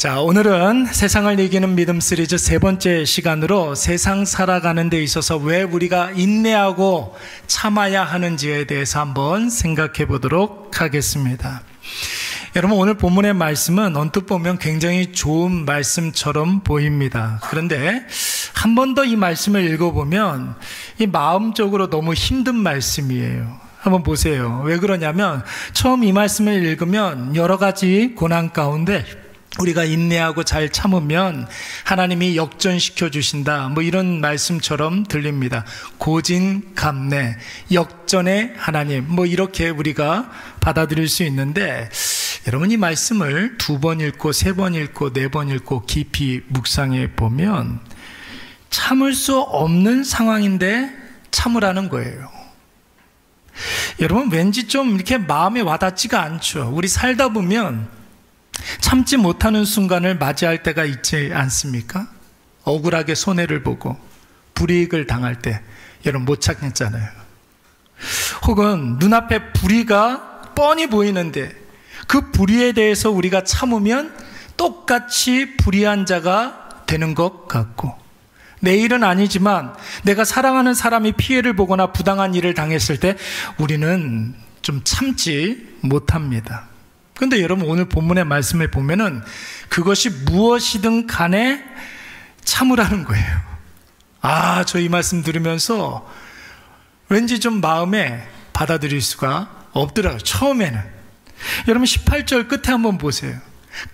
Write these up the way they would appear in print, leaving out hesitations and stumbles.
자, 오늘은 세상을 이기는 믿음 시리즈 세 번째 시간으로 세상 살아가는 데 있어서 왜 우리가 인내하고 참아야 하는지에 대해서 한번 생각해 보도록 하겠습니다. 여러분, 오늘 본문의 말씀은 언뜻 보면 굉장히 좋은 말씀처럼 보입니다. 그런데 한 번 더 이 말씀을 읽어보면 이 마음적으로 너무 힘든 말씀이에요. 한번 보세요. 왜 그러냐면 처음 이 말씀을 읽으면 여러 가지 고난 가운데 우리가 인내하고 잘 참으면 하나님이 역전시켜 주신다, 뭐 이런 말씀처럼 들립니다. 고진감래, 역전의 하나님, 뭐 이렇게 우리가 받아들일 수 있는데, 여러분 이 말씀을 두 번 읽고 세 번 읽고 네 번 읽고 깊이 묵상해 보면 참을 수 없는 상황인데 참으라는 거예요. 여러분, 왠지 좀 이렇게 마음에 와닿지가 않죠. 우리 살다 보면 참지 못하는 순간을 맞이할 때가 있지 않습니까? 억울하게 손해를 보고 불이익을 당할 때 여러분 못 참겠잖아요. 혹은 눈앞에 불의가 뻔히 보이는데 그 불의에 대해서 우리가 참으면 똑같이 불의한 자가 되는 것 같고, 내 일은 아니지만 내가 사랑하는 사람이 피해를 보거나 부당한 일을 당했을 때 우리는 좀 참지 못합니다. 그런데 여러분, 오늘 본문의 말씀을 보면은 그것이 무엇이든 간에 참으라는 거예요. 아, 저 이 말씀 들으면서 왠지 좀 마음에 받아들일 수가 없더라고요, 처음에는. 여러분 18절 끝에 한번 보세요.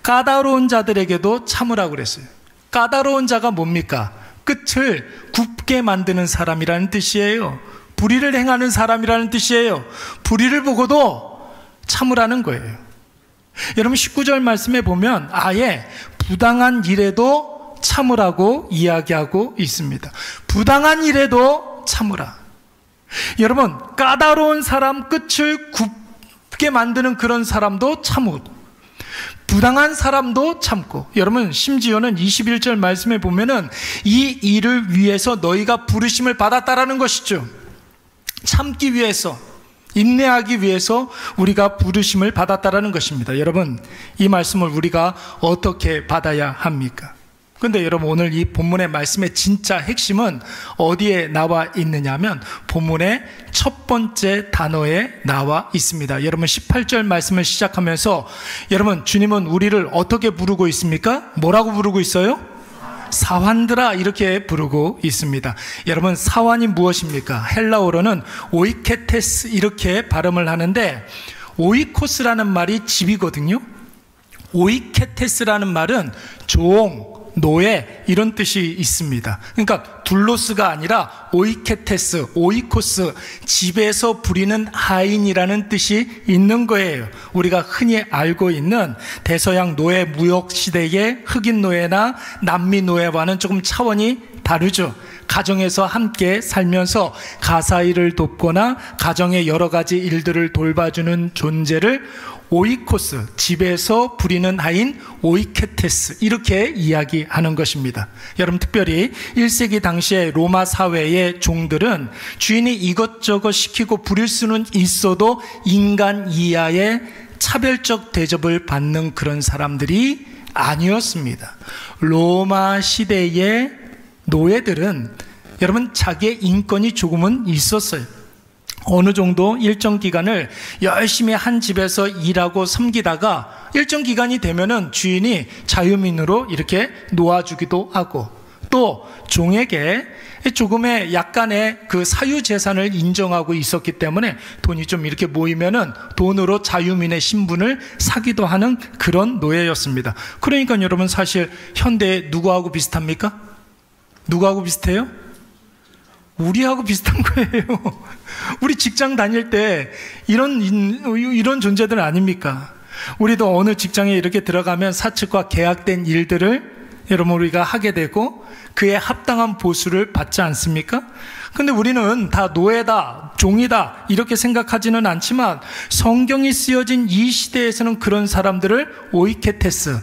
까다로운 자들에게도 참으라고 그랬어요. 까다로운 자가 뭡니까? 끝을 굽게 만드는 사람이라는 뜻이에요. 불의를 행하는 사람이라는 뜻이에요. 불의를 보고도 참으라는 거예요. 여러분 19절 말씀에 보면 아예 부당한 일에도 참으라고 이야기하고 있습니다. 부당한 일에도 참으라. 여러분, 까다로운 사람, 끝을 굽게 만드는 그런 사람도 참고, 부당한 사람도 참고, 여러분 심지어는 21절 말씀에 보면은 이 일을 위해서 너희가 부르심을 받았다라는 것이죠. 참기 위해서, 인내하기 위해서 우리가 부르심을 받았다라는 것입니다. 여러분, 이 말씀을 우리가 어떻게 받아야 합니까? 그런데 여러분, 오늘 이 본문의 말씀의 진짜 핵심은 어디에 나와 있느냐면 본문의 첫 번째 단어에 나와 있습니다. 여러분 18절 말씀을 시작하면서 여러분, 주님은 우리를 어떻게 부르고 있습니까? 뭐라고 부르고 있어요? 사환들아, 이렇게 부르고 있습니다. 여러분, 사환이 무엇입니까? 헬라어로는 오이케테스 이렇게 발음을 하는데, 오이코스라는 말이 집이거든요. 오이케테스라는 말은 종, 노예, 이런 뜻이 있습니다. 그러니까 둘로스가 아니라 오이케테스, 오이코스, 집에서 부리는 하인이라는 뜻이 있는 거예요. 우리가 흔히 알고 있는 대서양 노예 무역 시대의 흑인 노예나 남미 노예와는 조금 차원이 다르죠. 가정에서 함께 살면서 가사일을 돕거나 가정의 여러 가지 일들을 돌봐주는 존재를 오이코스, 집에서 부리는 하인, 오이케테스, 이렇게 이야기하는 것입니다. 여러분, 특별히 1세기 당시의 로마 사회의 종들은 주인이 이것저것 시키고 부릴 수는 있어도 인간 이하의 차별적 대접을 받는 그런 사람들이 아니었습니다. 로마 시대의 노예들은 여러분, 자기의 인권이 조금은 있었어요. 어느 정도 일정 기간을 열심히 한 집에서 일하고 섬기다가 일정 기간이 되면은 주인이 자유민으로 이렇게 놓아주기도 하고, 또 종에게 조금의 약간의 그 사유재산을 인정하고 있었기 때문에 돈이 좀 이렇게 모이면은 돈으로 자유민의 신분을 사기도 하는 그런 노예였습니다. 그러니까 여러분, 사실 현대에 누구하고 비슷합니까? 누구하고 비슷해요? 우리하고 비슷한 거예요. 우리 직장 다닐 때 이런 존재들 아닙니까? 우리도 어느 직장에 이렇게 들어가면 사측과 계약된 일들을 여러분 우리가 하게 되고 그에 합당한 보수를 받지 않습니까? 근데 우리는 다 노예다, 종이다 이렇게 생각하지는 않지만 성경이 쓰여진 이 시대에서는 그런 사람들을 오이케테스,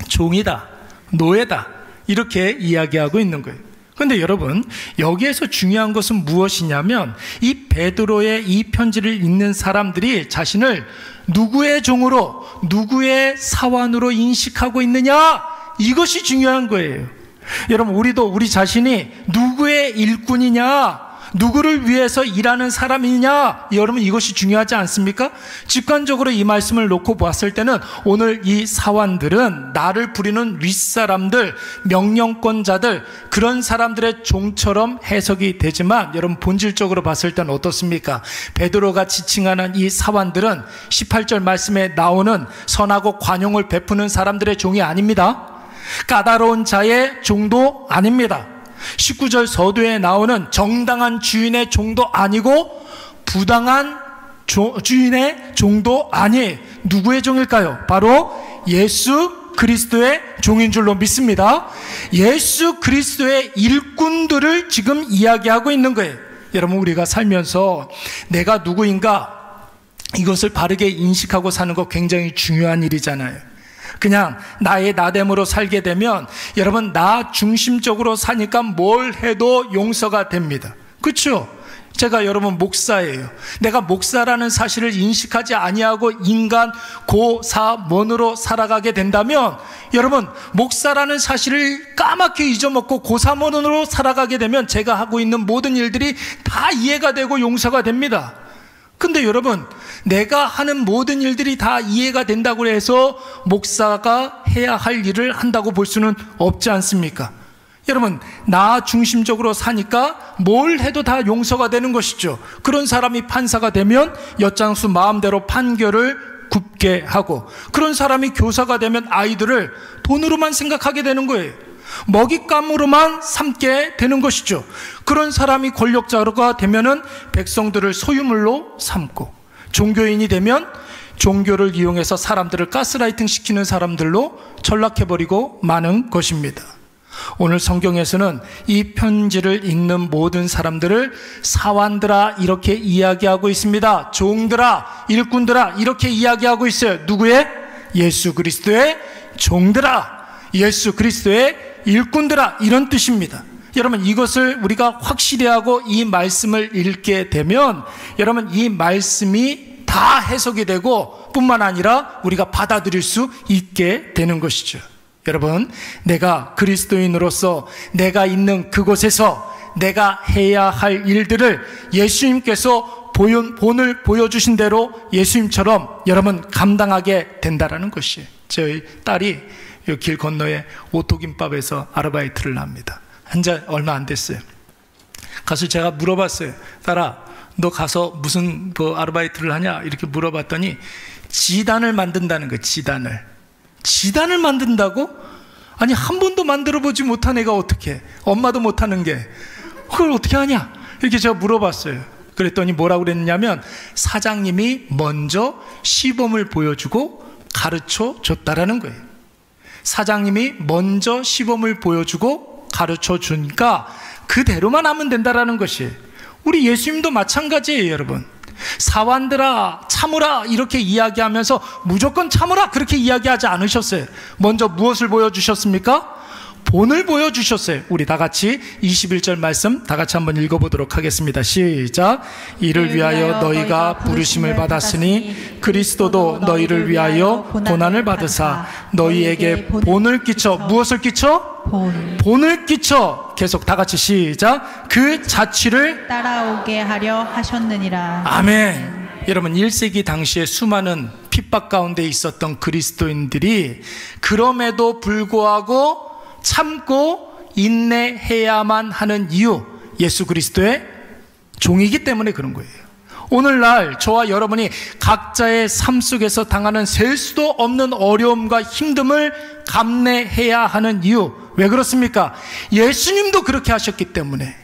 종이다, 노예다 이렇게 이야기하고 있는 거예요. 그런데 여러분, 여기에서 중요한 것은 무엇이냐면 이 베드로의 이 편지를 읽는 사람들이 자신을 누구의 종으로, 누구의 사환으로 인식하고 있느냐, 이것이 중요한 거예요. 여러분, 우리도 우리 자신이 누구의 일꾼이냐, 누구를 위해서 일하는 사람이냐, 여러분 이것이 중요하지 않습니까? 직관적으로 이 말씀을 놓고 보았을 때는 오늘 이 사환들은 나를 부리는 윗사람들, 명령권자들, 그런 사람들의 종처럼 해석이 되지만 여러분 본질적으로 봤을 때는 어떻습니까? 베드로가 지칭하는 이 사환들은 18절 말씀에 나오는 선하고 관용을 베푸는 사람들의 종이 아닙니다. 까다로운 자의 종도 아닙니다. 19절 서두에 나오는 정당한 주인의 종도 아니고 부당한 주인의 종도 아니, 누구의 종일까요? 바로 예수 그리스도의 종인 줄로 믿습니다. 예수 그리스도의 일꾼들을 지금 이야기하고 있는 거예요. 여러분, 우리가 살면서 내가 누구인가 이것을 바르게 인식하고 사는 거 굉장히 중요한 일이잖아요. 그냥 나의 나됨으로 살게 되면 여러분, 나 중심적으로 사니까 뭘 해도 용서가 됩니다. 그렇죠? 제가 여러분 목사예요. 내가 목사라는 사실을 인식하지 아니하고 인간 고사몬으로 살아가게 된다면 여러분, 목사라는 사실을 까맣게 잊어먹고 고사몬으로 살아가게 되면 제가 하고 있는 모든 일들이 다 이해가 되고 용서가 됩니다. 근데 여러분, 내가 하는 모든 일들이 다 이해가 된다고 해서 목사가 해야 할 일을 한다고 볼 수는 없지 않습니까? 여러분, 나 중심적으로 사니까 뭘 해도 다 용서가 되는 것이죠. 그런 사람이 판사가 되면 엿장수 마음대로 판결을 굽게 하고, 그런 사람이 교사가 되면 아이들을 돈으로만 생각하게 되는 거예요. 먹잇감으로만 삼게 되는 것이죠. 그런 사람이 권력자가 되면은 백성들을 소유물로 삼고, 종교인이 되면 종교를 이용해서 사람들을 가스라이팅 시키는 사람들로 전락해버리고 마는 것입니다. 오늘 성경에서는 이 편지를 읽는 모든 사람들을 사환들아 이렇게 이야기하고 있습니다. 종들아, 일꾼들아 이렇게 이야기하고 있어요. 누구의? 예수 그리스도의 종들아, 예수 그리스도의 일꾼들아, 이런 뜻입니다. 여러분, 이것을 우리가 확실히 하고 이 말씀을 읽게 되면 여러분, 이 말씀이 다 해석이 되고 뿐만 아니라 우리가 받아들일 수 있게 되는 것이죠. 여러분, 내가 그리스도인으로서 내가 있는 그곳에서 내가 해야 할 일들을 예수님께서 본을 보여주신 대로 예수님처럼 여러분 감당하게 된다라는 것이에요. 저희 딸이 길 건너에 오토김밥에서 아르바이트를 합니다. 한 지 얼마 안 됐어요. 가서 제가 물어봤어요. 딸아, 너 가서 무슨 아르바이트를 하냐? 이렇게 물어봤더니 지단을 만든다는 거예요. 지단을 만든다고? 아니, 한 번도 만들어보지 못한 애가 어떻게, 엄마도 못하는 게 그걸 어떻게 하냐? 이렇게 제가 물어봤어요. 그랬더니 뭐라고 그랬냐면 사장님이 먼저 시범을 보여주고 가르쳐 줬다라는 거예요. 사장님이 먼저 시범을 보여주고 가르쳐 주니까 그대로만 하면 된다라는 것이에요. 우리 예수님도 마찬가지예요, 여러분. 사환들아 참으라 이렇게 이야기하면서 무조건 참으라 그렇게 이야기하지 않으셨어요. 먼저 무엇을 보여주셨습니까? 본을 보여주셨어요. 우리 다 같이 21절 말씀 다 같이 한번 읽어보도록 하겠습니다. 시작. 이를 위하여 너희가 부르심을 받았으니 그리스도도 너희를 위하여 고난을 받으사 너희에게 본을 끼쳐, 무엇을 끼쳐? 본을 끼쳐, 계속 다 같이 시작. 그 자취를 따라오게 하려 하셨느니라. 아멘. 여러분, 1세기 당시에 수많은 핍박 가운데 있었던 그리스도인들이 그럼에도 불구하고 참고 인내해야만 하는 이유, 예수 그리스도의 종이기 때문에 그런 거예요. 오늘날 저와 여러분이 각자의 삶 속에서 당하는 셀 수도 없는 어려움과 힘듦을 감내해야 하는 이유, 왜 그렇습니까? 예수님도 그렇게 하셨기 때문에,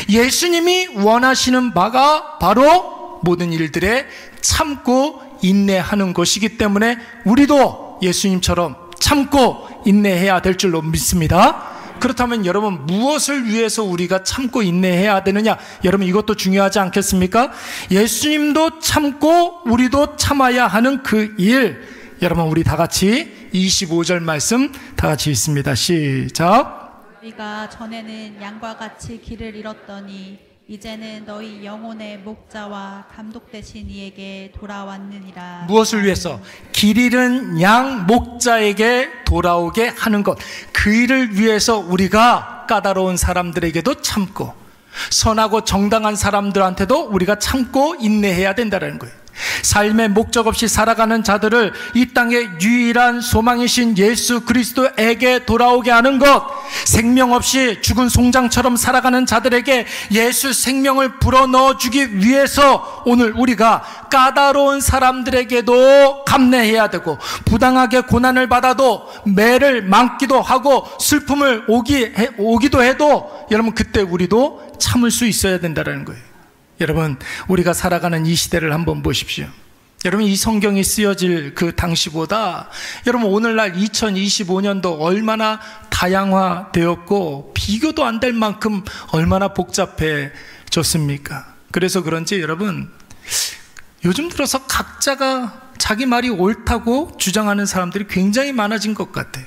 예수님이 원하시는 바가 바로 모든 일들에 참고 인내하는 것이기 때문에 우리도 예수님처럼 참고 인내해야 될 줄로 믿습니다. 그렇다면 여러분, 무엇을 위해서 우리가 참고 인내해야 되느냐? 여러분, 이것도 중요하지 않겠습니까? 예수님도 참고 우리도 참아야 하는 그 일, 여러분 우리 다 같이 25절 말씀 다 같이 읽습니다. 시작. 너희가 전에는 양과 같이 길을 잃었더니 이제는 너희 영혼의 목자와 감독 되신 이에게 돌아왔느니라. 무엇을 위해서? 길 잃은 양 목자에게 돌아오게 하는 것. 그 일을 위해서 우리가 까다로운 사람들에게도 참고, 선하고 정당한 사람들한테도 우리가 참고 인내해야 된다는 거예요. 삶의 목적 없이 살아가는 자들을 이 땅의 유일한 소망이신 예수 그리스도에게 돌아오게 하는 것, 생명 없이 죽은 송장처럼 살아가는 자들에게 예수 생명을 불어넣어주기 위해서 오늘 우리가 까다로운 사람들에게도 감내해야 되고, 부당하게 고난을 받아도 매를 많기도 하고 슬픔을 오기도 해도 여러분 그때 우리도 참을 수 있어야 된다는 거예요. 여러분, 우리가 살아가는 이 시대를 한번 보십시오. 여러분, 이 성경이 쓰여질 그 당시보다 여러분 오늘날 2025년도 얼마나 다양화되었고 비교도 안 될 만큼 얼마나 복잡해졌습니까? 그래서 그런지 여러분, 요즘 들어서 각자가 자기 말이 옳다고 주장하는 사람들이 굉장히 많아진 것 같아요.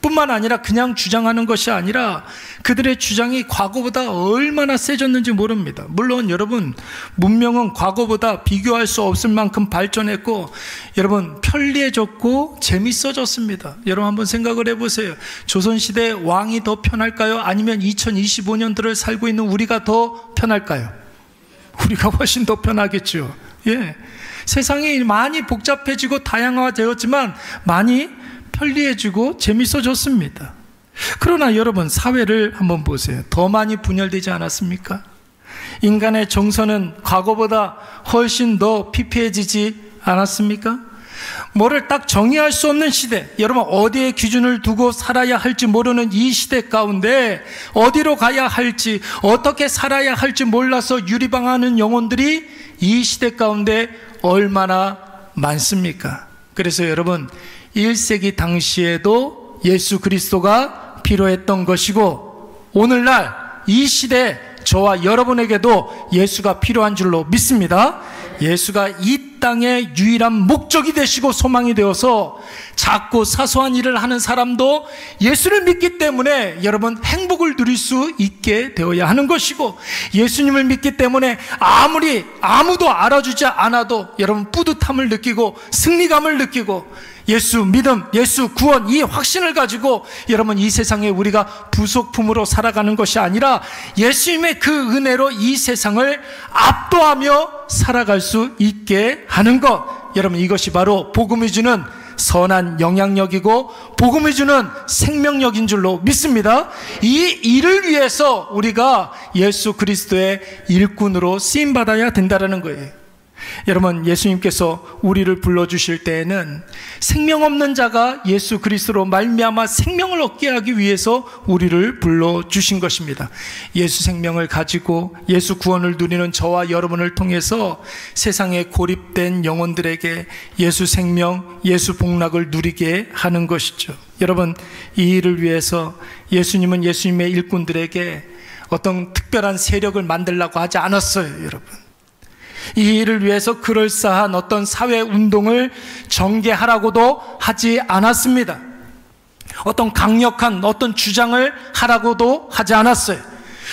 뿐만 아니라 그냥 주장하는 것이 아니라 그들의 주장이 과거보다 얼마나 세졌는지 모릅니다. 물론 여러분, 문명은 과거보다 비교할 수 없을 만큼 발전했고 여러분 편리해졌고 재밌어졌습니다. 여러분 한번 생각을 해보세요. 조선시대 왕이 더 편할까요? 아니면 2025년도를 살고 있는 우리가 더 편할까요? 우리가 훨씬 더 편하겠죠. 예. 세상이 많이 복잡해지고 다양화되었지만 많이 편리해지고 재밌어졌습니다. 그러나 여러분, 사회를 한번 보세요. 더 많이 분열되지 않았습니까? 인간의 정서는 과거보다 훨씬 더 피폐해지지 않았습니까? 뭐를 딱 정의할 수 없는 시대, 여러분 어디에 기준을 두고 살아야 할지 모르는 이 시대 가운데 어디로 가야 할지, 어떻게 살아야 할지 몰라서 유리방하는 영혼들이 이 시대 가운데 얼마나 많습니까? 그래서 여러분, 1세기 당시에도 예수 그리스도가 필요했던 것이고 오늘날 이 시대 저와 여러분에게도 예수가 필요한 줄로 믿습니다. 예수가 이 땅의 유일한 목적이 되시고 소망이 되어서 작고 사소한 일을 하는 사람도 예수를 믿기 때문에 여러분 행복을 누릴 수 있게 되어야 하는 것이고, 예수님을 믿기 때문에 아무리 아무도 알아주지 않아도 여러분 뿌듯함을 느끼고 승리감을 느끼고 예수 믿음, 예수 구원, 이 확신을 가지고 여러분 이 세상에 우리가 부속품으로 살아가는 것이 아니라 예수님의 그 은혜로 이 세상을 압도하며 살아갈 수 있게 하는 것, 여러분 이것이 바로 복음이 주는 선한 영향력이고 복음이 주는 생명력인 줄로 믿습니다. 이 일을 위해서 우리가 예수 그리스도의 일꾼으로 쓰임받아야 된다는 거예요. 여러분, 예수님께서 우리를 불러주실 때에는 생명 없는 자가 예수 그리스도로 말미암아 생명을 얻게 하기 위해서 우리를 불러주신 것입니다. 예수 생명을 가지고 예수 구원을 누리는 저와 여러분을 통해서 세상에 고립된 영혼들에게 예수 생명, 예수 복락을 누리게 하는 것이죠. 여러분, 이 일을 위해서 예수님은 예수님의 일꾼들에게 어떤 특별한 세력을 만들려고 하지 않았어요. 여러분, 이 일을 위해서 그럴싸한 어떤 사회운동을 전개하라고도 하지 않았습니다. 어떤 강력한 어떤 주장을 하라고도 하지 않았어요.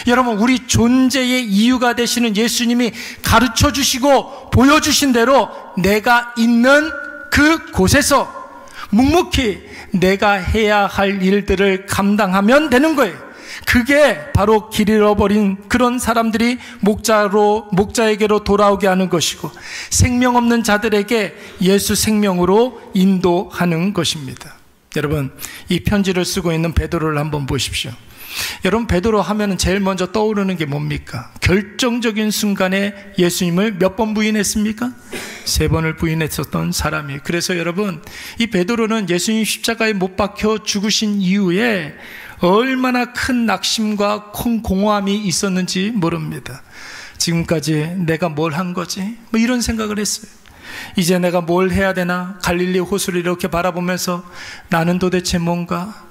여러분, 우리 존재의 이유가 되시는 예수님이 가르쳐 주시고 보여주신 대로 내가 있는 그 곳에서 묵묵히 내가 해야 할 일들을 감당하면 되는 거예요. 그게 바로 길 잃어버린 그런 사람들이 목자에게로 돌아오게 하는 것이고, 생명 없는 자들에게 예수 생명으로 인도하는 것입니다. 여러분, 이 편지를 쓰고 있는 베드로를 한번 보십시오. 여러분, 베드로 하면 제일 먼저 떠오르는 게 뭡니까? 결정적인 순간에 예수님을 몇 번 부인했습니까? 3번을 부인했었던 사람이에요. 그래서 여러분, 이 베드로는 예수님 십자가에 못 박혀 죽으신 이후에 얼마나 큰 낙심과 큰 공허함이 있었는지 모릅니다. 지금까지 내가 뭘 한 거지? 뭐 이런 생각을 했어요. 이제 내가 뭘 해야 되나? 갈릴리 호수를 이렇게 바라보면서 나는 도대체 뭔가?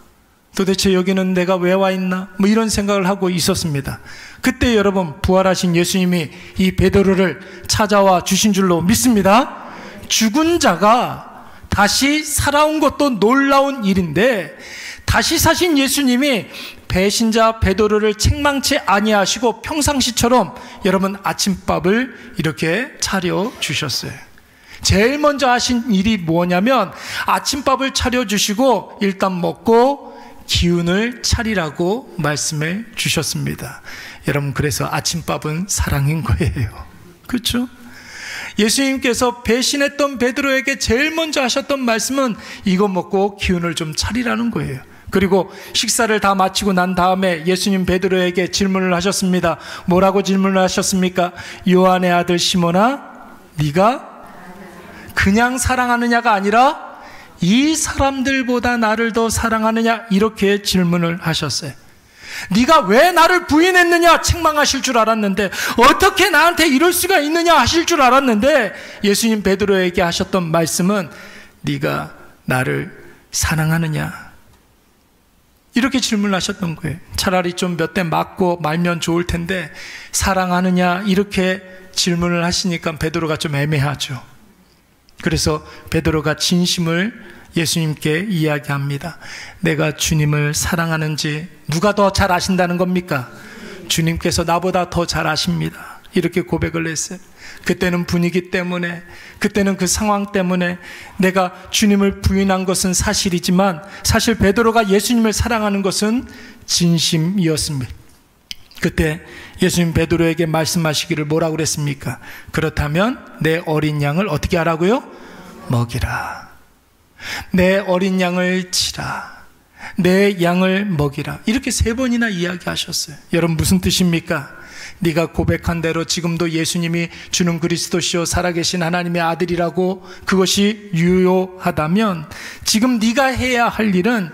도대체 여기는 내가 왜 와 있나? 뭐 이런 생각을 하고 있었습니다. 그때 여러분, 부활하신 예수님이 이 베드로를 찾아와 주신 줄로 믿습니다. 죽은 자가 다시 살아온 것도 놀라운 일인데 다시 사신 예수님이 배신자 베드로를 책망치 아니하시고 평상시처럼 여러분 아침밥을 이렇게 차려 주셨어요. 제일 먼저 하신 일이 뭐냐면 아침밥을 차려 주시고 일단 먹고 기운을 차리라고 말씀해 주셨습니다. 여러분, 그래서 아침밥은 사랑인 거예요. 그렇죠? 예수님께서 배신했던 베드로에게 제일 먼저 하셨던 말씀은 이거 먹고 기운을 좀 차리라는 거예요. 그리고 식사를 다 마치고 난 다음에 예수님 베드로에게 질문을 하셨습니다. 뭐라고 질문을 하셨습니까? 요한의 아들 시몬아, 네가 그냥 사랑하느냐가 아니라 이 사람들보다 나를 더 사랑하느냐, 이렇게 질문을 하셨어요. 네가 왜 나를 부인했느냐 책망하실 줄 알았는데, 어떻게 나한테 이럴 수가 있느냐 하실 줄 알았는데, 예수님 베드로에게 하셨던 말씀은 네가 나를 사랑하느냐, 이렇게 질문을 하셨던 거예요. 차라리 좀 몇 대 맞고 말면 좋을 텐데 사랑하느냐 이렇게 질문을 하시니까 베드로가 좀 애매하죠. 그래서 베드로가 진심을 예수님께 이야기합니다. 내가 주님을 사랑하는지 누가 더 잘 아신다는 겁니까? 주님께서 나보다 더 잘 아십니다. 이렇게 고백을 했어요. 그때는 분위기 때문에, 그때는 그 상황 때문에 내가 주님을 부인한 것은 사실이지만 사실 베드로가 예수님을 사랑하는 것은 진심이었습니다. 그때 예수님 베드로에게 말씀하시기를 뭐라고 그랬습니까? 그렇다면 내 어린 양을 어떻게 하라고요? 먹이라. 내 어린 양을 치라. 내 양을 먹이라. 이렇게 3번이나 이야기하셨어요. 여러분, 무슨 뜻입니까? 네가 고백한 대로 지금도 예수님이 주는 그리스도시요 살아계신 하나님의 아들이라고 그것이 유효하다면 지금 네가 해야 할 일은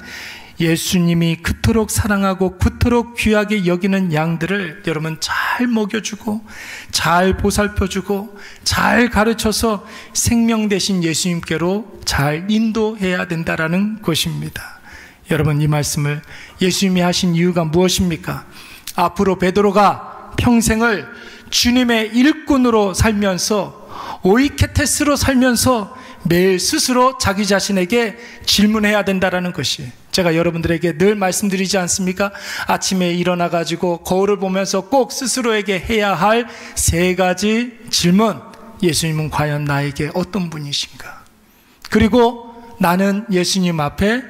예수님이 그토록 사랑하고 그토록 귀하게 여기는 양들을 여러분 잘 먹여주고 잘 보살펴주고 잘 가르쳐서 생명 되신 예수님께로 잘 인도해야 된다라는 것입니다. 여러분, 이 말씀을 예수님이 하신 이유가 무엇입니까? 앞으로 베드로가 평생을 주님의 일꾼으로 살면서 오이케테스로 살면서 매일 스스로 자기 자신에게 질문해야 된다라는 것이, 제가 여러분들에게 늘 말씀드리지 않습니까? 아침에 일어나가지고 거울을 보면서 꼭 스스로에게 해야 할 3가지 질문. 예수님은 과연 나에게 어떤 분이신가? 그리고 나는 예수님 앞에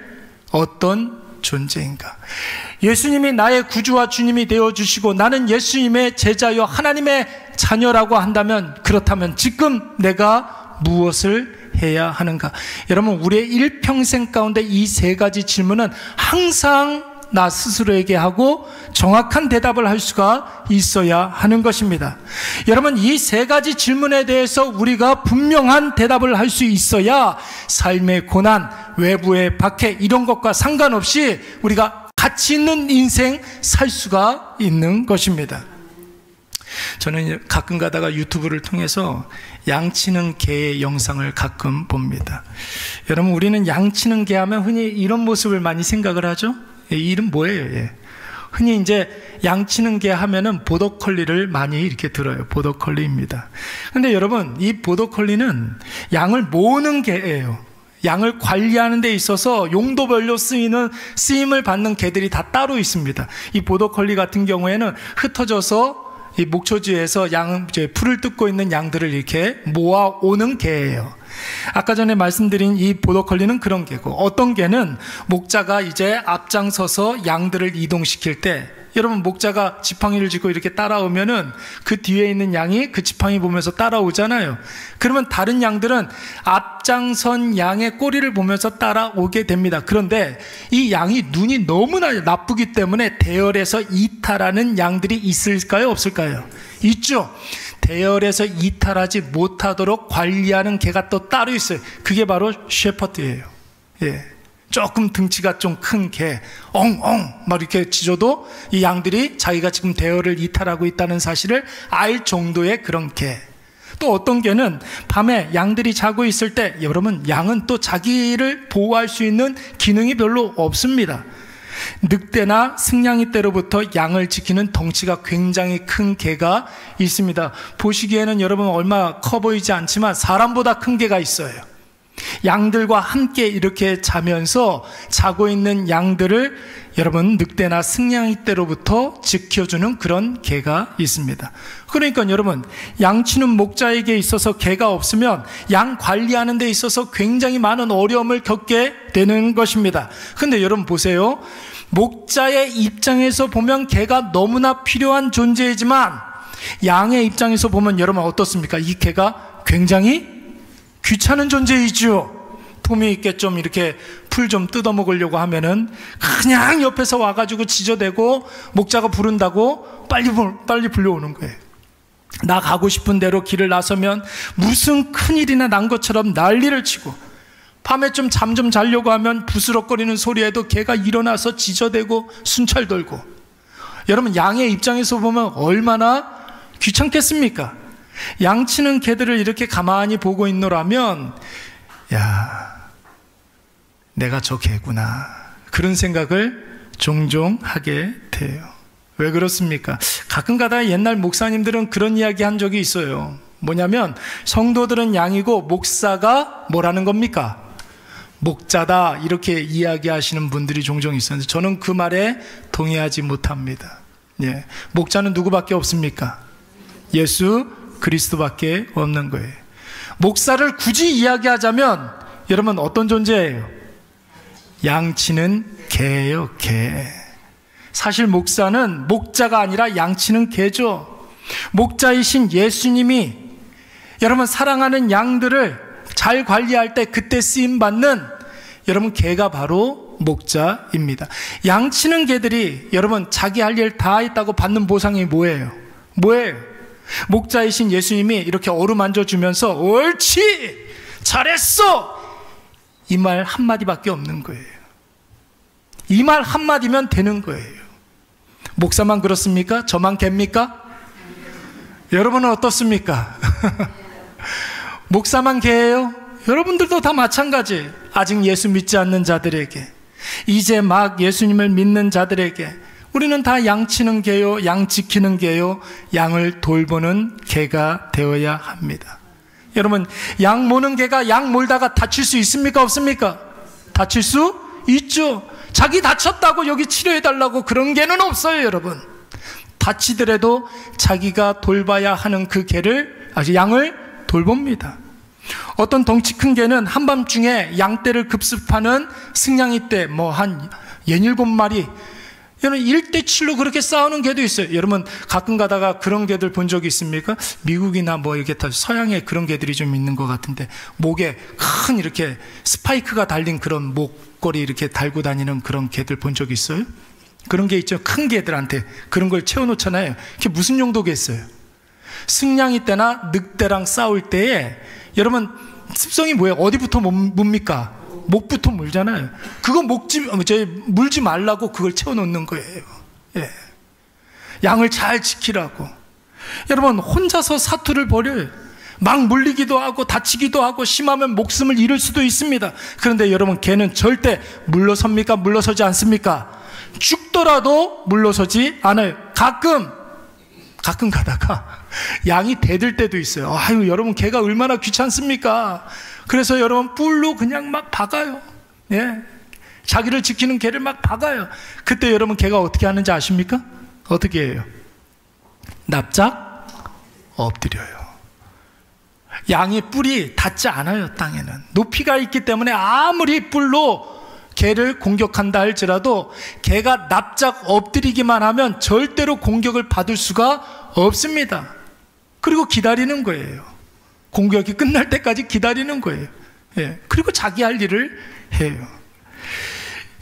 어떤 존재인가? 예수님이 나의 구주와 주님이 되어주시고 나는 예수님의 제자요 하나님의 자녀라고 한다면, 그렇다면 지금 내가 무엇을 해야 하는가? 여러분, 우리의 일평생 가운데 이 3가지 질문은 항상 나 스스로에게 하고 정확한 대답을 할 수가 있어야 하는 것입니다. 여러분, 이 3가지 질문에 대해서 우리가 분명한 대답을 할 수 있어야 삶의 고난, 외부의 박해 이런 것과 상관없이 우리가 가치 있는 인생 살 수가 있는 것입니다. 저는 가끔 가다가 유튜브를 통해서 양치는 개의 영상을 가끔 봅니다. 여러분, 우리는 양치는 개 하면 흔히 이런 모습을 많이 생각을 하죠. 이 이름 뭐예요? 흔히 이제 양치는 개 하면은 보더컬리를 많이 이렇게 들어요. 보더컬리입니다. 근데 여러분, 이 보더컬리는 양을 모으는 개예요. 양을 관리하는 데 있어서 용도별로 쓰임을 받는 개들이 다 따로 있습니다. 이 보더컬리 같은 경우에는 흩어져서 이 목초지에서 풀을 뜯고 있는 양들을 이렇게 모아오는 개예요. 아까 전에 말씀드린 이 보더컬리는 그런 개고, 어떤 개는 목자가 이제 앞장서서 양들을 이동시킬 때, 여러분, 목자가 지팡이를 쥐고 이렇게 따라오면은 그 뒤에 있는 양이 그 지팡이 보면서 따라오잖아요. 그러면 다른 양들은 앞장선 양의 꼬리를 보면서 따라오게 됩니다. 그런데 이 양이 눈이 너무나 나쁘기 때문에 대열에서 이탈하는 양들이 있을까요? 없을까요? 있죠. 대열에서 이탈하지 못하도록 관리하는 개가 또 따로 있어요. 그게 바로 셰퍼드예요. 조금 등치가 좀 큰 개, 엉엉 막 이렇게 짖어도 이 양들이 자기가 지금 대열을 이탈하고 있다는 사실을 알 정도의 그런 개. 또 어떤 개는 밤에 양들이 자고 있을 때, 여러분, 양은 또 자기를 보호할 수 있는 기능이 별로 없습니다. 늑대나 승냥이 떼로부터 양을 지키는 덩치가 굉장히 큰 개가 있습니다. 보시기에는 여러분 얼마 커 보이지 않지만 사람보다 큰 개가 있어요. 양들과 함께 이렇게 자면서 자고 있는 양들을 여러분 늑대나 승냥이 떼로부터 지켜주는 그런 개가 있습니다. 그러니까 여러분, 양치는 목자에게 있어서 개가 없으면 양 관리하는 데 있어서 굉장히 많은 어려움을 겪게 되는 것입니다. 근데 여러분 보세요. 목자의 입장에서 보면 개가 너무나 필요한 존재이지만 양의 입장에서 보면 여러분 어떻습니까? 이 개가 굉장히 귀찮은 존재이죠. 폼이 있게 좀 이렇게 풀 좀 뜯어 먹으려고 하면은 그냥 옆에서 와가지고 지저대고 목자가 부른다고 빨리 불려오는 거예요. 나 가고 싶은 대로 길을 나서면 무슨 큰일이나 난 것처럼 난리를 치고, 밤에 좀 잠 좀 자려고 하면 부스럭거리는 소리에도 개가 일어나서 지저대고 순찰 돌고. 여러분, 양의 입장에서 보면 얼마나 귀찮겠습니까? 양치는 개들을 이렇게 가만히 보고 있노라면, 야, 내가 저 개구나, 그런 생각을 종종 하게 돼요. 왜 그렇습니까? 가끔가다 옛날 목사님들은 그런 이야기 한 적이 있어요. 뭐냐면 성도들은 양이고 목사가 뭐라는 겁니까? 목자다, 이렇게 이야기하시는 분들이 종종 있었는데 저는 그 말에 동의하지 못합니다. 예, 목자는 누구밖에 없습니까? 예수 그리스도밖에 없는 거예요. 목사를 굳이 이야기하자면 여러분 어떤 존재예요? 양치는 개예요, 개. 사실 목사는 목자가 아니라 양치는 개죠. 목자이신 예수님이 여러분 사랑하는 양들을 잘 관리할 때 그때 쓰임받는 여러분 개가 바로 목자입니다. 양치는 개들이 여러분 자기 할 일 다 했다고 받는 보상이 뭐예요? 목자이신 예수님이 이렇게 어루만져 주면서 옳지, 잘했어, 이 말 한마디밖에 없는 거예요. 이 말 한마디면 되는 거예요. 목사만 그렇습니까? 저만 개입니까? 여러분은 어떻습니까? 목사만 개예요? 여러분들도 다 마찬가지. 아직 예수 믿지 않는 자들에게, 이제 막 예수님을 믿는 자들에게 우리는 다 양치는 개요, 양 지키는 개요, 양을 돌보는 개가 되어야 합니다. 여러분, 양 모는 개가 양 몰다가 다칠 수 있습니까? 없습니까? 다칠 수 있죠. 자기 다쳤다고 여기 치료해달라고 그런 개는 없어요. 여러분, 다치더라도 자기가 돌봐야 하는 그 개를, 양을 돌봅니다. 어떤 덩치 큰 개는 한밤중에 양떼를 급습하는 승냥이 떼 한 67마리, 여러분 1대7로 그렇게 싸우는 개도 있어요. 여러분 가끔 가다가 그런 개들 본 적이 있습니까? 미국이나 이렇게 서양에 그런 개들이 좀 있는 것 같은데, 목에 큰 이렇게 스파이크가 달린 그런 목걸이 이렇게 달고 다니는 그런 개들 본 적이 있어요? 그런 게 있죠. 큰 개들한테 그런 걸 채워놓잖아요. 그게 무슨 용도겠어요? 승냥이 떼나 늑대랑 싸울 때에 여러분 습성이 뭐예요? 어디부터 뭡니까? 목부터 물잖아요. 그거 물지 말라고 그걸 채워놓는 거예요. 예. 양을 잘 지키라고. 여러분 혼자서 사투를 벌여요. 막 물리기도 하고 다치기도 하고 심하면 목숨을 잃을 수도 있습니다. 그런데 여러분 개는 절대 물러섭니까? 물러서지 않습니까? 죽더라도 물러서지 않아요. 가끔 가다가 양이 대들 때도 있어요. 아유, 여러분 개가 얼마나 귀찮습니까? 그래서 여러분 뿔로 그냥 막 박아요. 예, 자기를 지키는 개를 막 박아요. 그때 여러분 개가 어떻게 하는지 아십니까? 어떻게 해요? 납작 엎드려요. 양의 뿔이 닿지 않아요. 땅에는 높이가 있기 때문에 아무리 뿔로 개를 공격한다 할지라도 개가 납작 엎드리기만 하면 절대로 공격을 받을 수가 없습니다. 그리고 기다리는 거예요. 공격이 끝날 때까지 기다리는 거예요. 예. 그리고 자기 할 일을 해요.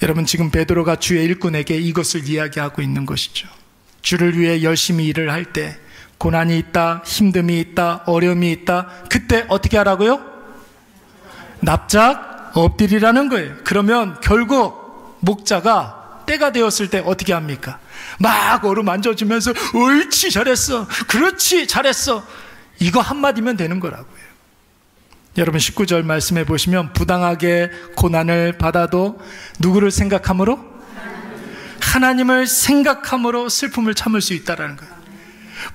여러분 지금 베드로가 주의 일꾼에게 이것을 이야기하고 있는 것이죠. 주를 위해 열심히 일을 할 때 고난이 있다, 힘듦이 있다, 어려움이 있다, 그때 어떻게 하라고요? 납작 엎드리라는 거예요. 그러면 결국 목자가 때가 되었을 때 어떻게 합니까? 막 어루만져주면서 옳지, 잘했어, 그렇지, 잘했어, 이거 한마디면 되는 거라고요. 여러분 19절 말씀해 보시면 부당하게 고난을 받아도 누구를 생각함으로? 하나님을 생각함으로 슬픔을 참을 수 있다는 거예요.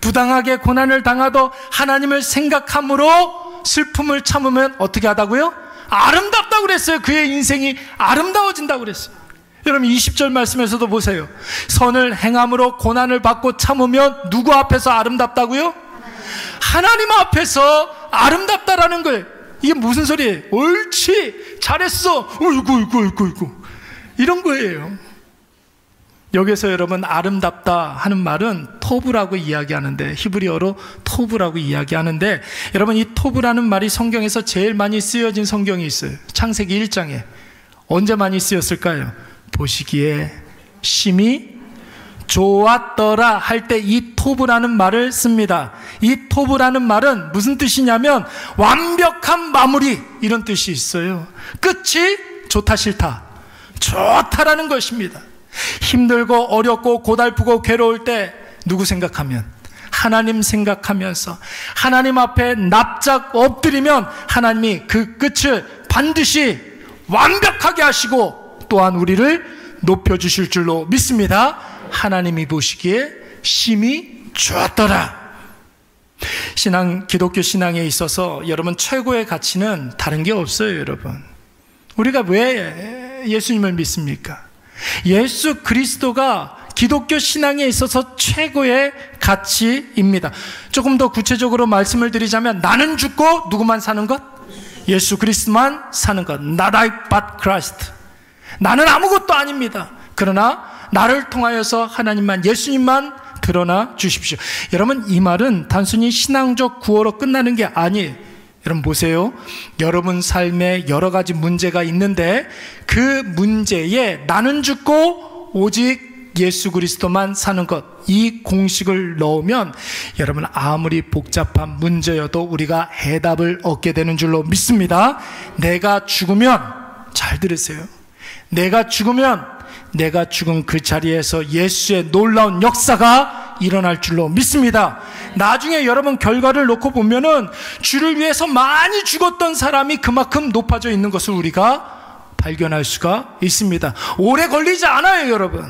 부당하게 고난을 당하도 하나님을 생각함으로 슬픔을 참으면 어떻게 하다고요? 아름답다고 그랬어요. 그의 인생이 아름다워진다고 그랬어요. 여러분 20절 말씀에서도 보세요. 선을 행함으로 고난을 받고 참으면 누구 앞에서 아름답다고요? 하나님 앞에서 아름답다라는 거예요. 이게 무슨 소리예요? 옳지, 잘했어, 어이구 이런 거예요. 여기서 여러분 아름답다 하는 말은 토브라고 이야기하는데, 히브리어로 토브라고 이야기하는데, 여러분 이 토브라는 말이 성경에서 제일 많이 쓰여진 성경이 있어요. 창세기 1장에. 언제 많이 쓰였을까요? 보시기에 심히 좋았더라 할 때 이 토브라는 말을 씁니다. 이 토브라는 말은 무슨 뜻이냐면 완벽한 마무리, 이런 뜻이 있어요. 끝이 좋다 싫다, 좋다라는 것입니다. 힘들고 어렵고 고달프고 괴로울 때 누구 생각하면? 하나님 생각하면서 하나님 앞에 납작 엎드리면 하나님이 그 끝을 반드시 완벽하게 하시고 또한 우리를 높여주실 줄로 믿습니다. 하나님이 보시기에 심히 좋았더라. 기독교 신앙에 있어서 여러분 최고의 가치는 다른 게 없어요. 여러분, 우리가 왜 예수님을 믿습니까? 예수 그리스도가 기독교 신앙에 있어서 최고의 가치입니다. 조금 더 구체적으로 말씀을 드리자면, 나는 죽고 누구만 사는 것? 예수 그리스도만 사는 것. Not I but Christ. 나는 아무것도 아닙니다. 그러나 나를 통하여서 하나님만, 예수님만 드러나 주십시오. 여러분 이 말은 단순히 신앙적 구호로 끝나는 게 아니에요. 여러분 보세요. 여러분 삶에 여러 가지 문제가 있는데 그 문제에 나는 죽고 오직 예수 그리스도만 사는 것, 이 공식을 넣으면 여러분 아무리 복잡한 문제여도 우리가 해답을 얻게 되는 줄로 믿습니다. 내가 죽으면, 잘 들으세요, 내가 죽으면 내가 죽은 그 자리에서 예수의 놀라운 역사가 일어날 줄로 믿습니다. 나중에 여러분 결과를 놓고 보면은 주를 위해서 많이 죽었던 사람이 그만큼 높아져 있는 것을 우리가 발견할 수가 있습니다. 오래 걸리지 않아요. 여러분,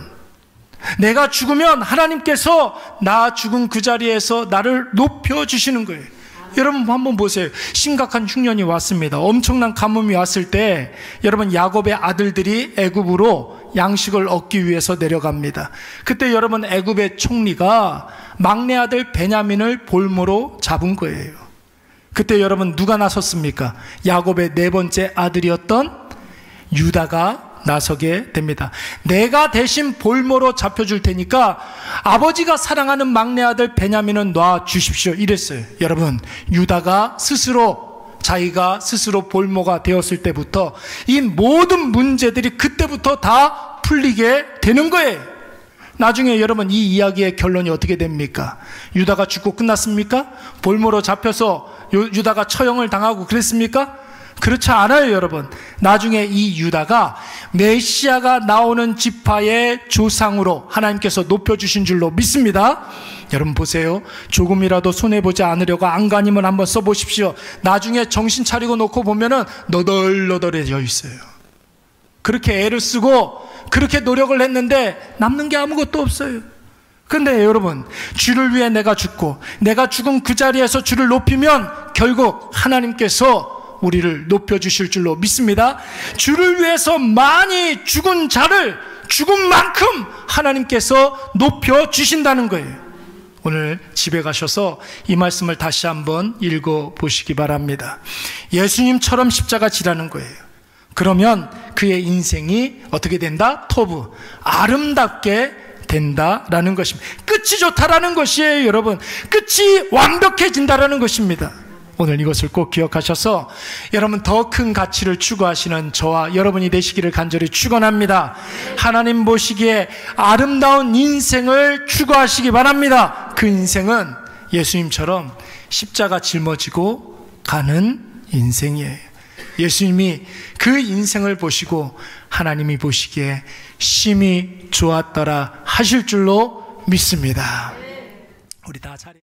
내가 죽으면 하나님께서 나 죽은 그 자리에서 나를 높여주시는 거예요. 여러분 한번 보세요. 심각한 흉년이 왔습니다. 엄청난 가뭄이 왔을 때 여러분 야곱의 아들들이 애굽으로 양식을 얻기 위해서 내려갑니다. 그때 여러분 애굽의 총리가 막내 아들 베냐민을 볼모로 잡은 거예요. 그때 여러분 누가 나섰습니까? 야곱의 네 번째 아들이었던 유다가 나서게 됩니다. 내가 대신 볼모로 잡혀줄 테니까 아버지가 사랑하는 막내 아들 베냐민은 놔주십시오, 이랬어요. 여러분, 유다가 자기가 스스로 볼모가 되었을 때부터 이 모든 문제들이 그때부터 다 풀리게 되는 거예요. 나중에 여러분 이 이야기의 결론이 어떻게 됩니까? 유다가 죽고 끝났습니까? 볼모로 잡혀서 유다가 처형을 당하고 그랬습니까? 그렇지 않아요. 여러분, 나중에 이 유다가 메시아가 나오는 지파의 조상으로 하나님께서 높여주신 줄로 믿습니다. 여러분 보세요. 조금이라도 손해보지 않으려고 안간힘을 한번 써보십시오. 나중에 정신 차리고 놓고 보면은 너덜너덜해져 있어요. 그렇게 애를 쓰고 그렇게 노력을 했는데 남는 게 아무것도 없어요. 그런데 여러분, 주를 위해 내가 죽고 내가 죽은 그 자리에서 주를 높이면 결국 하나님께서 우리를 높여주실 줄로 믿습니다. 주를 위해서 많이 죽은 자를 죽은 만큼 하나님께서 높여주신다는 거예요. 오늘 집에 가셔서 이 말씀을 다시 한번 읽어보시기 바랍니다. 예수님처럼 십자가 지라는 거예요. 그러면 그의 인생이 어떻게 된다? 토브, 아름답게 된다라는 것입니다. 끝이 좋다라는 것이에요. 여러분, 끝이 완벽해진다라는 것입니다. 오늘 이것을 꼭 기억하셔서 여러분 더 큰 가치를 추구하시는 저와 여러분이 되시기를 간절히 축원합니다. 하나님 보시기에 아름다운 인생을 추구하시기 바랍니다. 그 인생은 예수님처럼 십자가 짊어지고 가는 인생이에요. 예수님이 그 인생을 보시고 하나님이 보시기에 심히 좋았더라 하실 줄로 믿습니다. 우리 다 자리